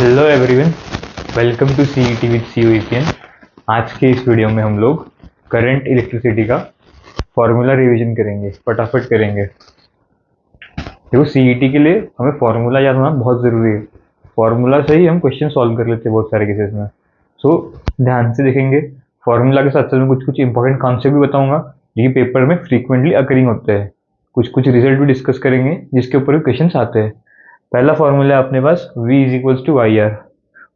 Hello everyone, welcome to CET with CUEPN। आज के इस वीडियो में हम लोग करंट इलेक्ट्रिसिटी का फॉर्मूला रिवीजन करेंगे, फटाफट करेंगे। देखो, सीईटी के लिए हमें फॉर्मूला याद होना बहुत ज़रूरी है। फॉर्मूला से ही हम क्वेश्चन सॉल्व कर लेते हैं बहुत सारे केसेस में। सो ध्यान से देखेंगे। फॉर्मूला के साथ साथ मैं कुछ कुछ इंपॉर्टेंट कॉन्सेप्ट भी बताऊंगा जो कि पेपर में फ्रीक्वेंटली अकरिंग होते हैं। कुछ कुछ रिजल्ट भी डिस्कस करेंगे जिसके ऊपर भी क्वेश्चन आते हैं। पहला फॉर्मूला है अपने पास V is equals to I R,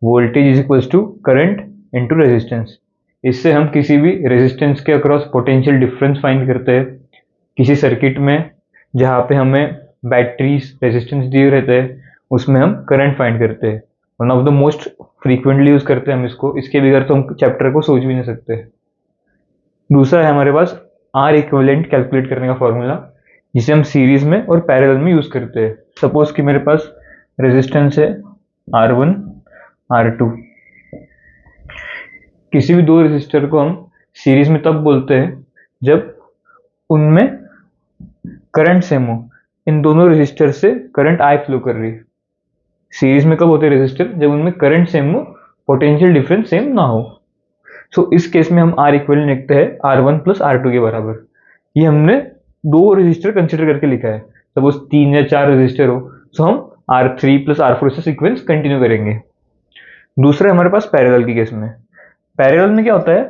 voltage is equals to current into resistance. इससे हम किसी भी रेजिस्टेंस के अक्रॉस पोटेंशियल डिफरेंस फाइंड करते हैं। किसी सर्किट में जहाँ पे हमें बैटरीज रेजिस्टेंस दिए रहते हैं उसमें हम करंट फाइंड करते हैं। One of the most frequently use करते हैं हम इसको। इसके बगैर तो हम चैप्टर को सोच भी नहीं सकते। दूसरा है हमारे पास आर इक्विवेलेंट कैलकुलेट करने का फॉर्मूला, जिसे हम सीरीज में और पैरेलल में यूज करते हैं। सपोज कि मेरे पास रेजिस्टेंस है R1 R2। किसी भी दो रेजिस्टर को हम सीरीज में तब बोलते हैं जब उनमें करंट सेम हो। इन दोनों रेजिस्टर से करंट आई फ्लो कर रही है। सीरीज में कब होते हैं रेजिस्टर? जब उनमें करंट सेम हो, पोटेंशियल डिफरेंस सेम ना हो। सो इस केस में हम आर इक्विवेलेंट लिखते हैं R1 प्लस R2 के बराबर। ये हमने दो रेजिस्टर कंसिडर करके लिखा है। सपोज 3 या 4 रेजिस्टर हो तो हम R3 प्लस R4 से सीक्वेंस कंटिन्यू करेंगे। दूसरा हमारे पास पैरेलल की केस में। पैरेलल में क्या होता है?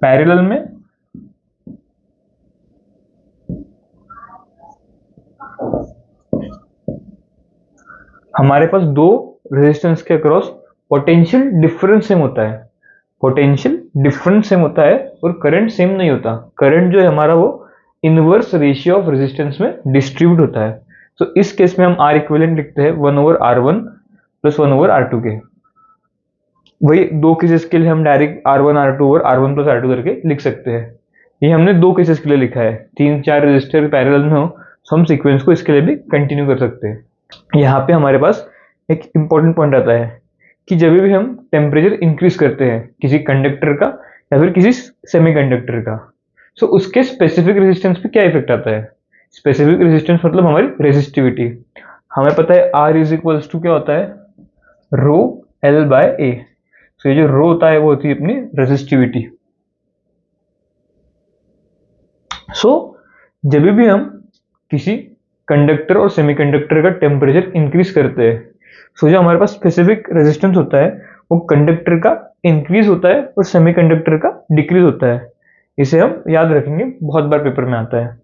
पैरेलल में हमारे पास दो रेजिस्टेंस के अक्रॉस पोटेंशियल डिफरेंस सेम होता है। पोटेंशियल डिफरेंस सेम होता है और करंट सेम नहीं होता। करंट जो है हमारा वो इनवर्स रेशियो ऑफ रेजिस्टेंस में डिस्ट्रीब्यूट होता है। तो इस केस में हम आर इक्विवेलेंट लिखते हैं 1/R1 प्लस 1/R2 के। वही दो केसेस के लिए हम डायरेक्ट R1 R2 और R1 प्लस R2 करके लिख सकते हैं। ये हमने दो केसेस के लिए लिखा है। 3-4 रेजिस्टर पैरेलल में हो तो हम सीक्वेंस को इसके लिए भी कंटिन्यू कर सकते हैं। यहाँ पे हमारे पास एक इंपॉर्टेंट पॉइंट आता है कि जब भी हम टेम्परेचर इंक्रीज करते हैं किसी कंडक्टर का या फिर किसी सेमीकंडक्टर का, तो उसके स्पेसिफिक रेजिस्टेंस पे क्या इफेक्ट आता है? स्पेसिफिक रेजिस्टेंस मतलब हमारी रेजिस्टिविटी। हमें पता है R इज इक्वल्स टू क्या होता है? रो L बाय A। तो ये जो रो होता है वो होती है अपनी रेजिस्टिविटी। जब भी हम किसी कंडक्टर और सेमीकंडक्टर का टेम्परेचर इंक्रीज करते हैं, जो हमारे पास स्पेसिफिक रेजिस्टेंस होता है वो कंडक्टर का इंक्रीज होता है और सेमीकंडक्टर का डिक्रीज होता है। इसे हम याद रखेंगे, बहुत बार पेपर में आता है।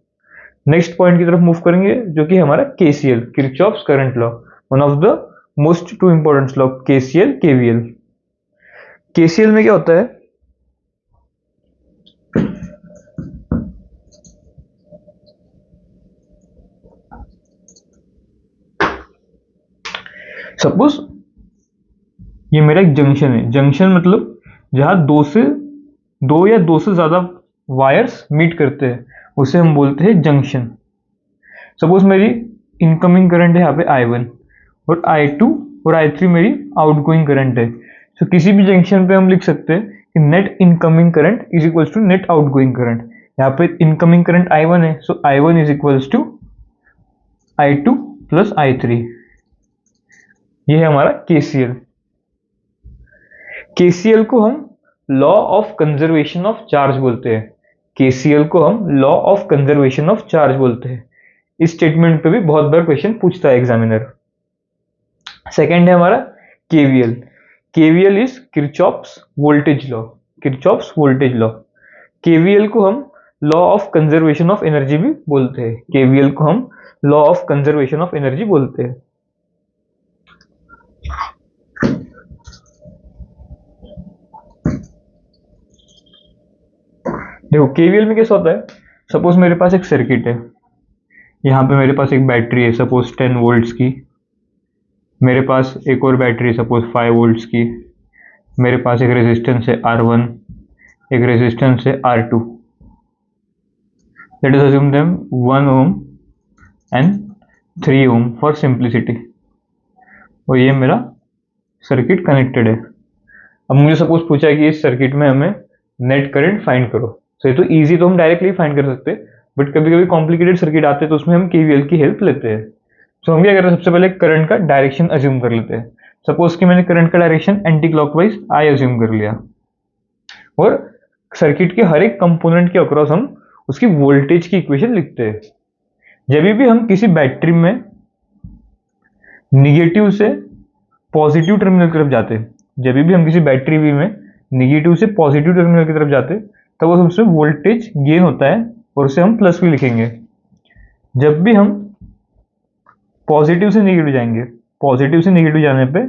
नेक्स्ट पॉइंट की तरफ मूव करेंगे जो कि हमारा KCL, Kirchhoff's current law, one of the most two important law. KCL KVL। KCL में क्या होता है? सपोज ये मेरा एक जंक्शन है। जंक्शन मतलब जहां दो या दो से ज्यादा वायर्स मीट करते हैं, उसे हम बोलते हैं जंक्शन। सपोज मेरी इनकमिंग करंट है यहाँ पे I1 और I2 और I3 मेरी आउटगोइंग करंट है। तो किसी भी जंक्शन पे हम लिख सकते हैं कि net incoming current is equals to net outgoing current. यहाँ पे इनकमिंग करंट I1 है, so I1 is equals to I2 plus I3। ये है हमारा KCL। KCL को हम law of conservation of charge बोलते हैं। KCL को हम law of conservation of charge बोलते हैं। इस स्टेटमेंट पे भी बहुत बार क्वेश्चन पूछता है एग्जामिनर। सेकंड है हमारा KVL। KVL is Kirchhoff's voltage law. Kirchhoff's voltage law. KVL को हम law of conservation of energy भी बोलते हैं। KVL को हम law of conservation of energy बोलते हैं। देखो KVL में कैसा होता है? सपोज मेरे पास एक सर्किट है। यहाँ पे मेरे पास एक बैटरी है सपोज 10 वोल्ट्स की। मेरे पास एक और बैटरी है सपोज 5 वोल्ट्स की। मेरे पास एक रेजिस्टेंस है R1, एक रेजिस्टेंस है R2। Let us assume them 1 ohm and 3 ohm for simplicity. और ये मेरा सर्किट कनेक्टेड है। अब मुझे सपोज पूछा है कि इस सर्किट में हमें नेट करंट फाइंड करो। तो ये तो इजी, तो हम डायरेक्टली फाइंड कर सकते हैं। बट कभी कभी कॉम्प्लिकेटेड सर्किट आते हैं तो उसमें हम केवीएल की हेल्प लेते हैं। तो हम क्या कर रहे हैं, सबसे पहले करंट का डायरेक्शन अज्यूम कर लेते हैं। सपोज कि मैंने करंट का direction anti clockwise I assume कर लिया, और सर्किट के हर एक कंपोनेंट के अक्रॉस हम उसकी वोल्टेज की इक्वेशन लिखते हैं। जब भी हम किसी बैटरी में निगेटिव से पॉजिटिव टर्मिनल की तरफ जाते हैं, जब भी हम किसी बैटरी वी में निगेटिव से पॉजिटिव टर्मिनल की तरफ जाते हैं, तब वो उसमें वोल्टेज गेन होता है और उसे हम प्लस भी लिखेंगे। जब भी हम पॉजिटिव से निगेटिव जाएंगे, पॉजिटिव से निगेटिव जाने पे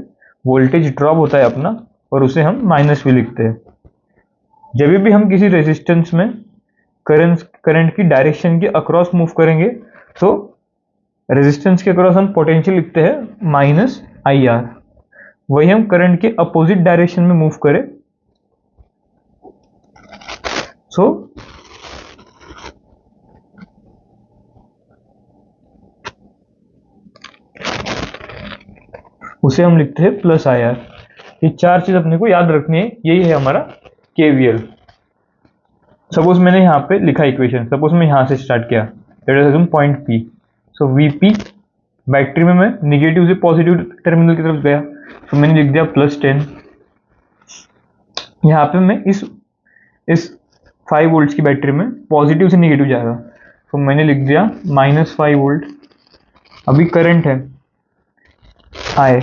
वोल्टेज ड्रॉप होता है अपना, और उसे हम माइनस भी लिखते हैं। जब भी हम किसी रेजिस्टेंस में करंट की डायरेक्शन के अक्रॉस मूव करेंगे, तो रेजिस्टेंस के अक्रॉस हम पोटेंशियल लिखते हैं माइनस आई आर। वही हम करंट के अपोजिट डायरेक्शन में मूव करें, सो उसे हम लिखते हैं प्लस आई आर। ये चार चीज अपने को याद रखनी है, यही है हमारा केवीएल। सपोज मैंने यहाँ पे लिखा इक्वेशन, सपोज मैं यहाँ से स्टार्ट किया, पॉइंट पी, सो वीपी बैटरी में मैं निगेटिव से पॉजिटिव टर्मिनल की तरफ गया, तो मैंने लिख दिया +10। यहाँ पे मैं इस 5 वोल्ट की बैटरी में पॉजिटिव से निगेटिव जा रहा, तो मैंने लिख दिया -5 वोल्ट। अभी करंट है आई,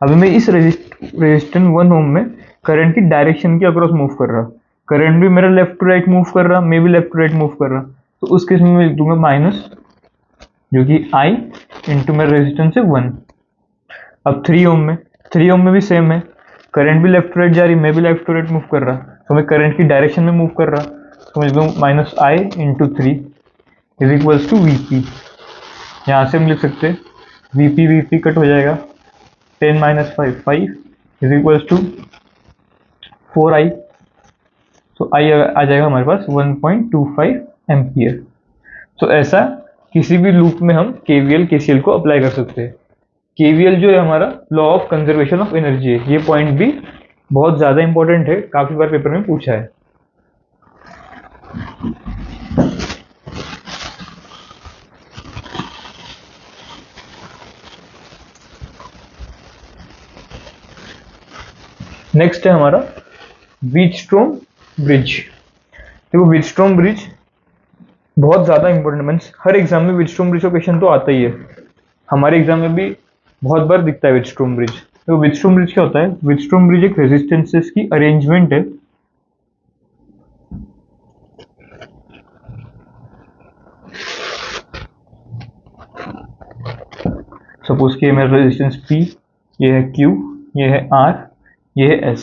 अभी मैं इस रेजिस्टेंस 1 ओम में करंट की डायरेक्शन के अक्रॉस मूव कर रहा, करंट भी मेरा लेफ्ट टू राइट मूव कर रहा, मैं भी लेफ्ट टू राइट मूव कर रहा, तो उस केस में मैं लिख दूंगा माइनस, जो कि आई इंटू मेरा रेजिस्टेंस है 1। अब 3 ओम में भी सेम है, करंट भी लेफ्ट टू राइट जा रही, मैं भी लेफ्ट टू राइट मूव कर रहा, तो मैं करंट की डायरेक्शन में मूव कर रहा, तो मैं लिख दूंगा minus I into 3 is equals to VP. यहाँ से हम लिख सकते हैं वीपी कट हो जाएगा, 10 - 5 इज इक्वल्स टू 4i, तो आई आ जाएगा हमारे पास 1.25 एम्पियर। तो ऐसा किसी भी लूप में हम केवीएल केसीएल को अप्लाई कर सकते हैं। केवीएल जो है हमारा law of conservation of energy है, ये पॉइंट भी बहुत ज़्यादा इंपॉर्टेंट है, काफ़ी बार पेपर में पूछा है। नेक्स्ट है हमारा व्हीटस्टोन ब्रिज। देखो व्हीटस्टोन ब्रिज बहुत ज़्यादा इंपॉर्टेंट, मीन्स हर एग्जाम में व्हीटस्टोन ब्रिज का क्वेश्चन तो आता ही है, हमारे एग्जाम में भी बहुत बार दिखता है व्हीटस्टोन ब्रिज। तो व्हीटस्टोन ब्रिज क्या होता है? व्हीटस्टोन ब्रिज एक रेजिस्टेंसेस की अरेंजमेंट है। सपोज कि मेरा रेजिस्टेंस P, ये है Q, ये है R, ये है S।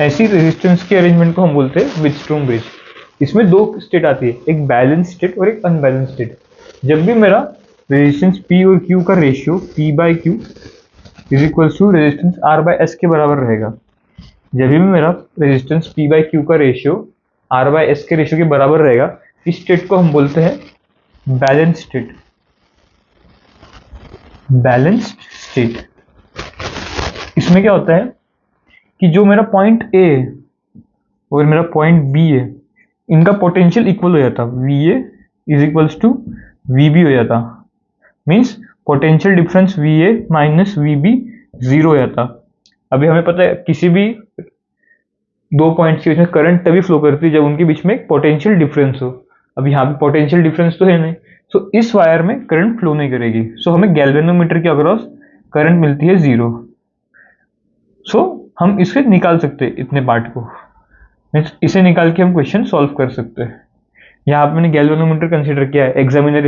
ऐसी रेजिस्टेंस के अरेंजमेंट को हम बोलते हैं व्हीटस्टोन ब्रिज। इसमें दो स्टेट आती है, एक बैलेंस स्टेट और एक अनबैलेंस स्टेट। जब भी मेरा रेजिस्टेंस P और Q का ratio P/Q is equal to resistance R/S के बराबर रहेगा, जब भी मेरा रेजिस्टेंस P/Q का रेशियो R/S के रेशियो के बराबर रहेगा, इस स्टेट को हम बोलते हैं बैलेंस स्टेट। बैलेंस्ड स्टेट, इसमें क्या होता है कि जो मेरा पॉइंट A और मेरा पॉइंट B है, इनका पोटेंशियल इक्वल हो जाता, VA is equals to VB हो जाता। Means potential difference VA minus VB 0 हो जाता। अभी हमें पता है किसी भी दो पॉइंट्स के बीच में करंट तभी फ्लो करती है जब उनके बीच में एक पोटेंशियल डिफरेंस हो। अब यहाँ पे पोटेंशियल डिफरेंस तो है नहीं, सो इस वायर में करंट फ्लो नहीं करेगी। सो हमें गैल्वेनोमीटर के अक्रॉस करंट मिलती है 0। सो हम इसे निकाल सकते हैं, इतने पार्ट को, मीन्स इसे निकाल के हम क्वेश्चन सॉल्व कर सकते हैं। यहाँ पे मैंने गैल्वेनोमीटर कंसीडर किया है, एग्जामिनर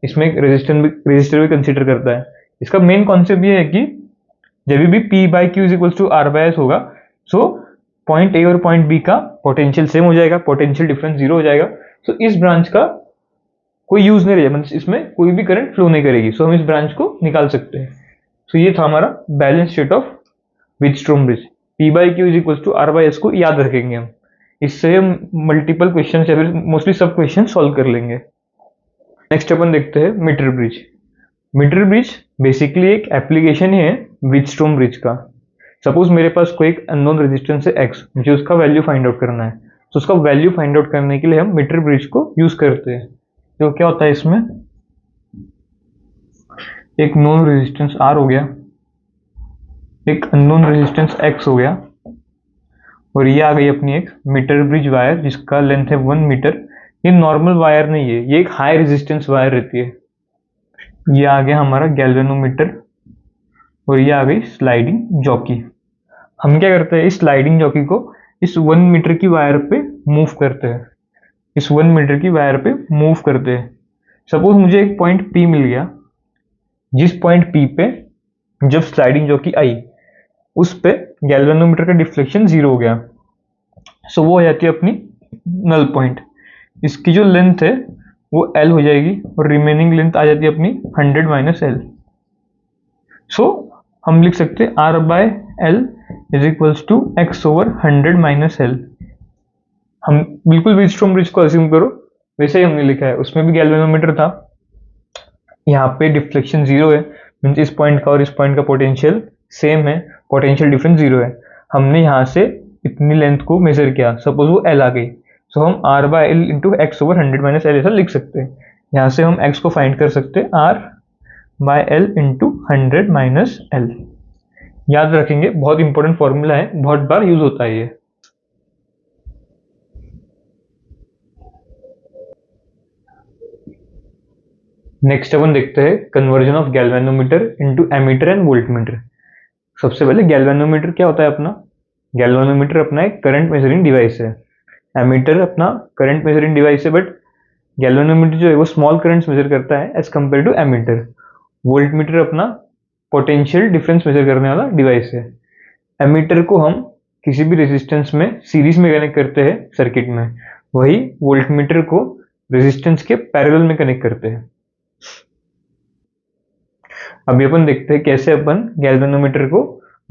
इसमें रेजिस्टर भी कंसीडर करता है। इसका मेन कॉन्सेप्ट ये है कि जब भी P/Q is equals to R/S होगा, सो पॉइंट A और पॉइंट B का पोटेंशियल सेम हो जाएगा, पोटेंशियल डिफरेंस 0 हो जाएगा। सो इस ब्रांच का कोई यूज नहीं रहेगा, मतलब इसमें कोई भी करंट फ्लो नहीं करेगी। सो हम इस ब्रांच को निकाल सकते हैं। सो ये था हमारा balance state of Wheatstone bridge. P/Q is equals to R/S को याद रखेंगे हम, इससे हम मल्टीपल क्वेश्चन या फिर मोस्टली सब क्वेश्चन सॉल्व कर लेंगे। नेक्स्ट अपन देखते हैं meter bridge. Meter bridge basically एक एप्लीकेशन ही है व्हीटस्टोन ब्रिज का। सपोज मेरे पास कोई एक अननोन रेजिस्टेंस है X, मुझे उसका वैल्यू फाइंड आउट करना है। तो उसका वैल्यू फाइंड आउट करने के लिए हम मीटर ब्रिज को यूज करते हैं। तो क्या होता है, इसमें एक नोन रेजिस्टेंस R हो गया, एक अननोन रेजिस्टेंस X हो गया, और ये आ गई अपनी एक मीटर ब्रिज वायर जिसका लेंथ है 1 मीटर। ये नॉर्मल वायर नहीं है, ये एक हाई रेजिस्टेंस वायर रहती है। ये आ गया हमारा गैल्वेनोमीटर, और ये आ गई स्लाइडिंग जॉकी। हम क्या करते हैं, इस स्लाइडिंग जॉकी को इस 1 मीटर की वायर पे मूव करते हैं, इस 1 मीटर की वायर पे मूव करते हैं। सपोज मुझे एक पॉइंट P मिल गया, जिस पॉइंट P पे जब स्लाइडिंग जॉकी आई उस पे गैल्वेनोमीटर का डिफ्लेक्शन 0 हो गया। सो वो हो जाती है अपनी नल पॉइंट। इसकी जो लेंथ है वो L हो जाएगी, और रिमेनिंग लेंथ आ जाती है अपनी 100 माइनस L। सो हम लिख सकते हैं R by L is equals to X over 100 minus L। हम बिल्कुल व्हीटस्टोन ब्रिज को अज्यूम करो वैसे ही हमने लिखा है, उसमें भी गैल्वेनोमीटर था। यहाँ पे डिफ्लेक्शन 0 है, मीन्स इस पॉइंट का और इस पॉइंट का पोटेंशियल सेम है, पोटेंशियल डिफरेंस 0 है। हमने यहाँ से इतनी लेंथ को मेजर किया, सपोज वो L आ गई, सो हम R by L into X over 100 minus L ऐसा लिख सकते हैं। यहाँ से हम X को फाइंड कर सकते हैं R by L into 100 minus L। याद रखेंगे, बहुत इंपॉर्टेंट फॉर्मूला है, बहुत बार यूज होता है ये। नेक्स्ट अपन देखते हैं conversion of galvanometer into ammeter and voltmeter. सबसे पहले गैल्वेनोमीटर क्या होता है अपना, गैल्वेनोमीटर अपना एक करंट मेजरिंग डिवाइस है। एमीटर अपना करंट मेजरिंग डिवाइस है, बट गैल्वेनोमीटर जो है वो स्मॉल करंट्स मेजर करता है as compare to ammeter. Voltmeter अपना पोटेंशियल डिफरेंस मेजर करने वाला डिवाइस है। एमीटर को हम किसी भी रेजिस्टेंस में सीरीज में कनेक्ट करते हैं सर्किट में, वही वोल्टमीटर को रेजिस्टेंस के पैरेलल में कनेक्ट करते हैं। अभी अपन देखते हैं कैसे अपन गैल्वेनोमीटर को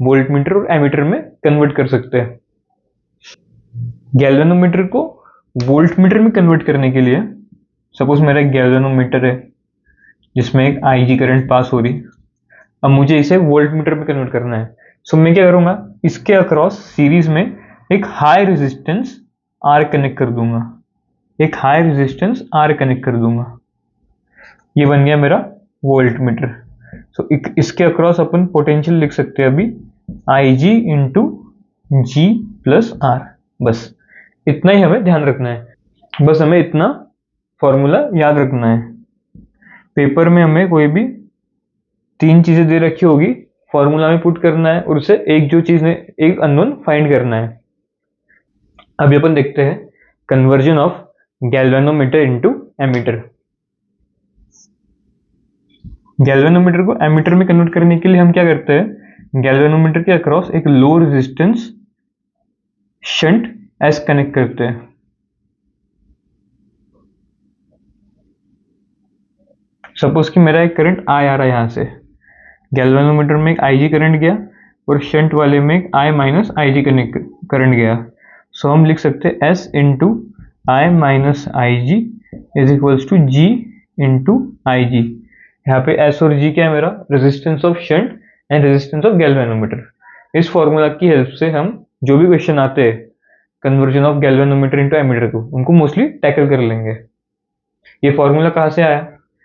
वोल्टमीटर और एमीटर में कन्वर्ट कर सकते हैं। गैल्वेनोमीटर को वोल्टमीटर में कन्वर्ट करने के लिए, सपोज मेरा एक गैल्वेनोमीटर है जिसमें एक IG करंट पास हो रही, अब मुझे इसे वोल्टमीटर में कन्वर्ट करना है। सो मैं क्या करूंगा, इसके अक्रॉस सीरीज में एक हाई रेजिस्टेंस R कनेक्ट कर दूंगा, एक हाई रेजिस्टेंस R कनेक्ट कर दूंगा। ये बन गया मेरा वोल्टमीटर। सो इसके अक्रॉस अपन पोटेंशियल लिख सकते हैं अभी IG into G plus R। बस इतना ही हमें ध्यान रखना है, बस हमें इतना फॉर्मूला याद रखना है। पेपर में हमें कोई भी 3 चीजें दे रखी होगी, फॉर्मूला में पुट करना है और उससे एक जो चीज ने एक अननोन फाइंड करना है। अभी अपन देखते हैं conversion of galvanometer into ammeter. Galvanometer को एमीटर में कन्वर्ट करने के लिए हम क्या करते हैं, गैल्वेनोमीटर के अक्रॉस एक low resistance shunt S connect करते हैं। सपोज कि मेरा एक करंट I आ रहा है, यहाँ से गैल्वेनोमीटर में एक IG करंट गया और शंट वाले में एक I माइनस IG करंट गया। सो हम लिख सकते हैं S into I minus IG is equals to G into IG। यहाँ पे S और G क्या है मेरा, resistance of shunt and resistance of galvanometer. इस फॉर्मूला की हेल्प से हम जो भी क्वेश्चन आते हैं conversion of galvanometer into ammeter को, उनको मोस्टली टैकल कर लेंगे। ये फॉर्मूला कहाँ से आया,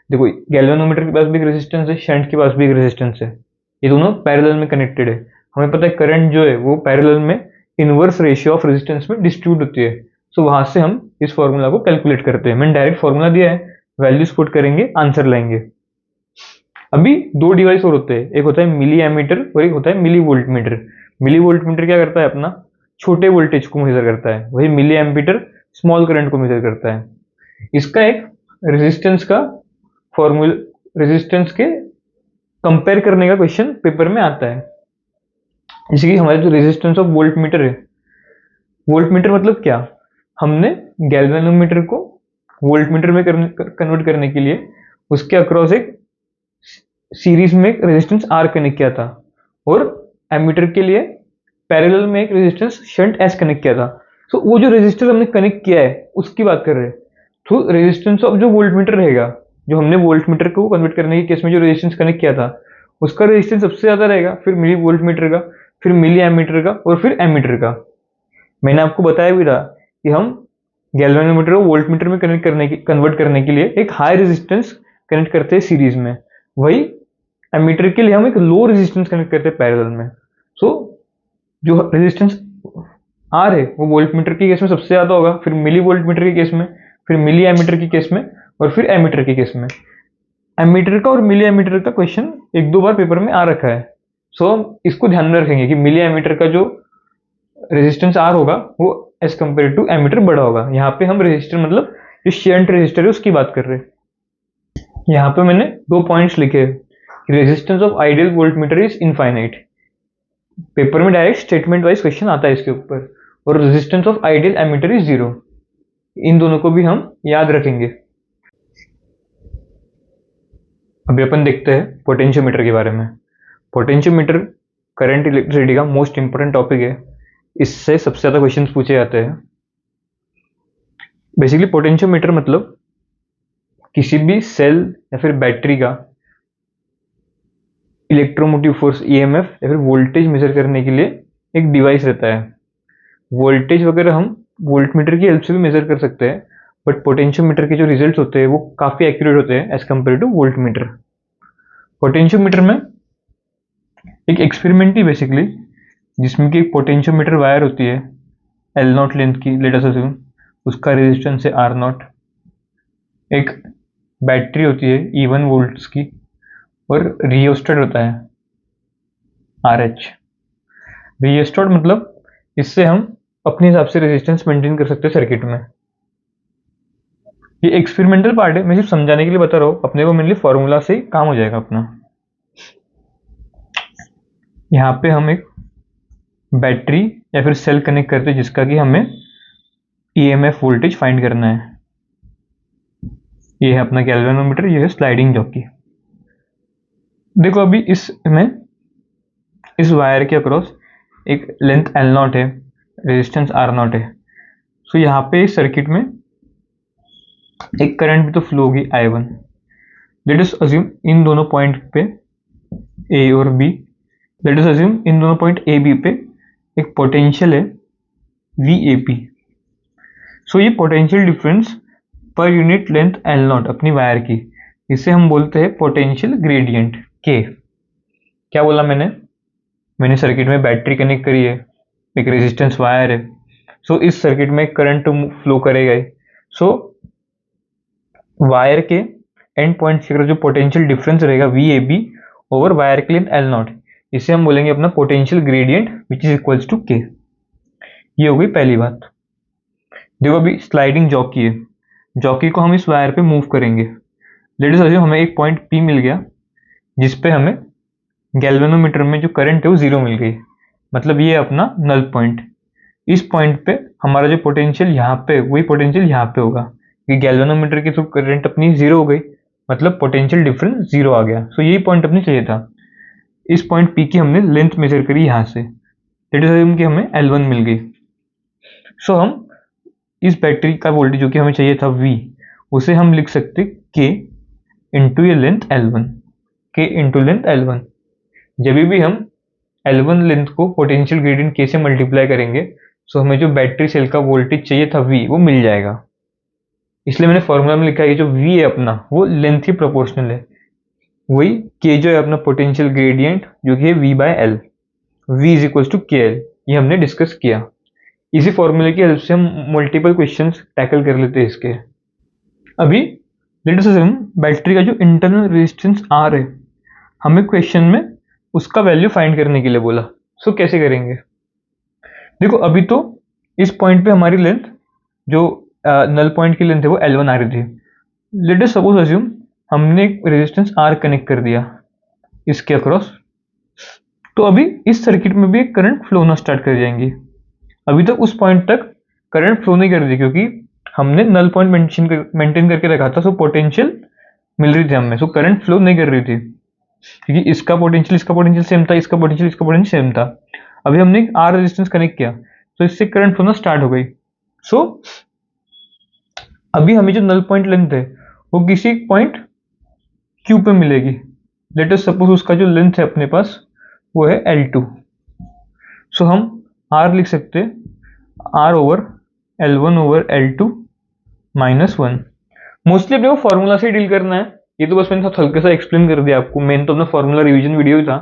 देखो गैल्वेनोमीटर के पास भी एक रेजिस्टेंस है, शंट के पास भी एक रेजिस्टेंस है, ये दोनों पैरेलल में कनेक्टेड है। हमें पता है करंट जो है वो पैरेलल में इनवर्स रेशियो ऑफ रेजिस्टेंस में डिस्ट्रीब्यूट होती है। सो वहां से हम इस फॉर्मूला को कैलकुलेट करते हैं। मैंने डायरेक्ट फॉर्मूला दिया है, वैल्यूज पुट करेंगे, आंसर लाएंगे। अभी 2 डिवाइस और होते हैं, एक होता है मिली एमीटर और एक होता है मिली वोल्टमीटर। मिली वोल्टमीटर क्या करता है, अपना छोटे वोल्टेज को मेजर करता है, वही मिली एमीटर स्मॉल करंट को मेजर करता है। इसका एक रेजिस्टेंस का फॉर्मूला, रेजिस्टेंस के कंपेयर करने का क्वेश्चन पेपर में आता है। जैसे कि हमारे जो रेजिस्टेंस ऑफ वोल्टमीटर है, वोल्टमीटर मतलब क्या, हमने गैल्वेनोमीटर को वोल्टमीटर में कन्वर्ट करने के लिए उसके अक्रॉस एक सीरीज में एक रेजिस्टेंस R कनेक्ट किया था, और एमीटर के लिए पैरेलल में एक रेजिस्टेंस शंट S कनेक्ट किया था। तो वो जो रेजिस्टेंस हमने कनेक्ट किया है उसकी बात कर रहे हैं। तो रेजिस्टेंस ऑफ जो वोल्टमीटर रहेगा, जो हमने वोल्टमीटर को कन्वर्ट करने के केस में जो रेजिस्टेंस कनेक्ट किया था, उसका रेजिस्टेंस सबसे ज्यादा रहेगा, फिर मिली वोल्टमीटर का, फिर मिली एमीटर का, और फिर एमीटर का। मैंने आपको बताया भी था कि हम गैल्वेनोमीटर को वोल्टमीटर में कन्वर्ट करने के लिए एक हाई रेजिस्टेंस कनेक्ट करते हैं सीरीज में, वही एमीटर के लिए हम एक लो रेजिस्टेंस कनेक्ट करते हैं पैरेलल में। सो जो रेजिस्टेंस आर है वो वोल्टमीटर के केस में सबसे ज़्यादा होगा, फिर मिली वोल्टमीटर के केस में, फिर मिली एमीटर के केस में, और फिर एमीटर के केस में। एमीटर का और मिली एमीटर का क्वेश्चन एक दो बार पेपर में आ रखा है, सो हम इसको ध्यान में रखेंगे कि मिली एमीटर का जो रेजिस्टेंस आर होगा वो एज कम्पेयर टू एमीटर बड़ा होगा। यहाँ पे हम रेजिस्टर मतलब जो शंट रेजिस्टर है उसकी बात कर रहे हैं। यहाँ पे मैंने 2 पॉइंट्स लिखे, resistance of ideal voltmeter is infinite. Paper में डायरेक्ट स्टेटमेंट वाइज क्वेश्चन आता है इसके ऊपर, और resistance of ideal ammeter is 0। इन दोनों को भी हम याद रखेंगे। अभी अपन देखते हैं पोटेंशियोमीटर के बारे में। पोटेंशियोमीटर करंट इलेक्ट्रिसिटी का मोस्ट इंपोर्टेंट टॉपिक है, इससे सबसे ज़्यादा क्वेश्चन पूछे जाते हैं। बेसिकली पोटेंशियोमीटर मतलब किसी भी सेल या फिर बैटरी का इलेक्ट्रोमोटिव फोर्स ईएमएफ या फिर वोल्टेज मेजर करने के लिए एक डिवाइस रहता है। वोल्टेज वगैरह हम वोल्टमीटर की हेल्प से भी मेजर कर सकते हैं, बट पोटेंशियोमीटर के जो रिजल्ट्स होते हैं वो काफ़ी एक्यूरेट होते हैं as compare to voltmeter. Potentiometer में एक एक्सपेरिमेंट ही बेसिकली, जिसमें कि एक पोटेंशियोमीटर वायर होती है L0 लेंथ की, लेट अस अज्यूम, उसका रेजिस्टेंस है R0। एक बैटरी होती है E1 वोल्ट्स की, और रियोस्टेट होता है RH। रियोस्टेट मतलब इससे हम अपने हिसाब से रेजिस्टेंस मेंटेन कर सकते हैं सर्किट में। ये एक्सपेरिमेंटल पार्ट है, मैं सिर्फ समझाने के लिए बता रहा हूँ, अपने को मेनली फॉर्मूला से ही काम हो जाएगा अपना। यहाँ पे हम एक बैटरी या फिर सेल कनेक्ट करते हैं जिसका कि हमें ईएमएफ वोल्टेज फाइंड करना है। ये है अपना गैल्वेनोमीटर, ये है स्लाइडिंग जॉकी। देखो अभी इसमें इस वायर के अक्रॉस एक लेंथ L0 है, रेजिस्टेंस R0 है। सो यहाँ पे इस सर्किट में एक करंट भी तो फ्लो होगी I1। लेट अस अज्यूम इन दोनों पॉइंट पे A और B, लेट अस अज्यूम इन दोनों पॉइंट A B पे एक पोटेंशियल है VAP। सो ये potential difference per unit length L0 अपनी वायर की, इसे हम बोलते हैं पोटेंशियल ग्रेडियंट K। क्या बोला मैंने सर्किट में बैटरी कनेक्ट करी है, एक रेजिस्टेंस वायर है, सो इस सर्किट में करंट फ्लो करेगा। सो वायर के एंड पॉइंट से जो पोटेंशियल डिफरेंस रहेगा VAB ओवर वायर के लेंथ L0, इसे हम बोलेंगे अपना potential gradient which is equals to K। ये हो गई पहली बात। देखो अभी स्लाइडिंग जॉकी है, जॉकी को हम इस वायर पे मूव करेंगे। लेट अस अज्यूम हमें एक पॉइंट P मिल गया जिसपे हमें गैल्वेनोमीटर में जो करंट है वो 0 मिल गई, मतलब ये अपना नल पॉइंट। इस पॉइंट पे हमारा जो पोटेंशियल यहाँ पे वही पोटेंशियल यहाँ पे होगा, कि गैल्वेनोमीटर की तो करंट अपनी 0 हो गई, मतलब पोटेंशियल डिफरेंस 0 आ गया। सो यही पॉइंट अपनी चाहिए था। इस पॉइंट P की हमने लेंथ मेजर करी यहाँ से, लेट अस अज्यूम कि हमें L1 मिल गई। सो हम इस बैटरी का वोल्टेज जो कि हमें चाहिए था V, उसे हम लिख सकते K इंटू ये length L1, K into length L1। जब भी हम L1 लेंथ को पोटेंशियल ग्रेडियंट K से मल्टीप्लाई करेंगे, सो हमें जो बैटरी सेल का वोल्टेज चाहिए था V वो मिल जाएगा। इसलिए मैंने फॉर्मूला में लिखा है कि जो V है अपना वो लेंथ ही प्रोपोर्शनल है, वही K जो है अपना पोटेंशियल ग्रेडियंट जो कि है V/L, V is equals to KL। ये हमने डिस्कस किया। इसी फॉर्मूले की हेल्प से हम मल्टीपल क्वेश्चंस टैकल कर लेते हैं इसके। अभी लेट अस अज्यूम बैटरी का जो इंटरनल रेजिस्टेंस R है, हमें क्वेश्चन में उसका वैल्यू फाइंड करने के लिए बोला। सो कैसे करेंगे? देखो अभी तो इस पॉइंट पे हमारी लेंथ जो नल पॉइंट की लेंथ है वो L1 आ रही थी। लेट अस सपोज अज्यूम हमने एक रेजिस्टेंस R कनेक्ट कर दिया इसके अक्रॉस, तो अभी इस सर्किट में भी एक करंट फ्लो होना स्टार्ट कर जाएंगी। अभी तक उस पॉइंट तक करंट फ्लो नहीं कर रही क्योंकि हमने नल पॉइंट मेंटेन करके रखा था, सो पोटेंशियल मिल रही थी हमें, सो करंट फ्लो नहीं कर रही थी क्योंकि इसका पोटेंशियल सेम था, इसका पोटेंशियल सेम था। अभी हमने एक R रेजिस्टेंस कनेक्ट किया तो इससे करंट फ्लो स्टार्ट हो गई। सो अभी हमें जो नल पॉइंट लेंथ है वो किसी पॉइंट Q पे मिलेगी। लेट अस सपोज उसका जो लेंथ है अपने पास वो है L2। सो हम R लिख सकते हैं R over L1 over L2 minus one. Mostly अपने को फॉर्मूला से डील करना है। ये तो बस मैंने हल्के सा एक्सप्लेन कर दिया आपको, मेन तो अपना फॉर्मूला रिवीजन वीडियो ही था।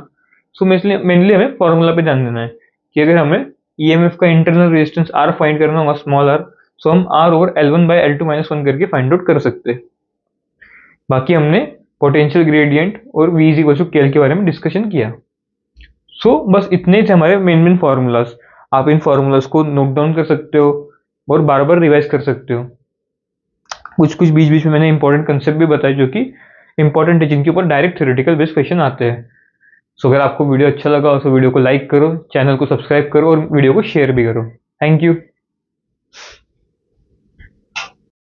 सो मेनली हमें फॉर्मूला पे ध्यान देना है कि अगर हमें ईएमएफ का इंटरनल रेजिस्टेंस आर फाइंड करना होगा, स्मॉल आर, सो हम R over L1 by L2 minus one करके फाइंड आउट कर सकते हैं। बाकी हमने पोटेंशियल ग्रेडियंट और V is equal to KL के बारे में डिस्कशन किया। सो बस इतने थे हमारे मेन फॉर्मूलाज। आप इन फॉर्मूलाज को नोट डाउन कर सकते हो और बार बार रिवाइज कर सकते हो। कुछ कुछ बीच बीच में मैंने इंपॉर्टेंट कंसेप्ट भी बताए जो कि इंपॉर्टेंट है, जिनके ऊपर डायरेक्ट थ्योरेटिकल बेस्ड क्वेश्चन आते हैं। सो अगर आपको वीडियो अच्छा लगा हो तो वीडियो को लाइक करो, चैनल को सब्सक्राइब करो और वीडियो को शेयर भी करो। Thank you.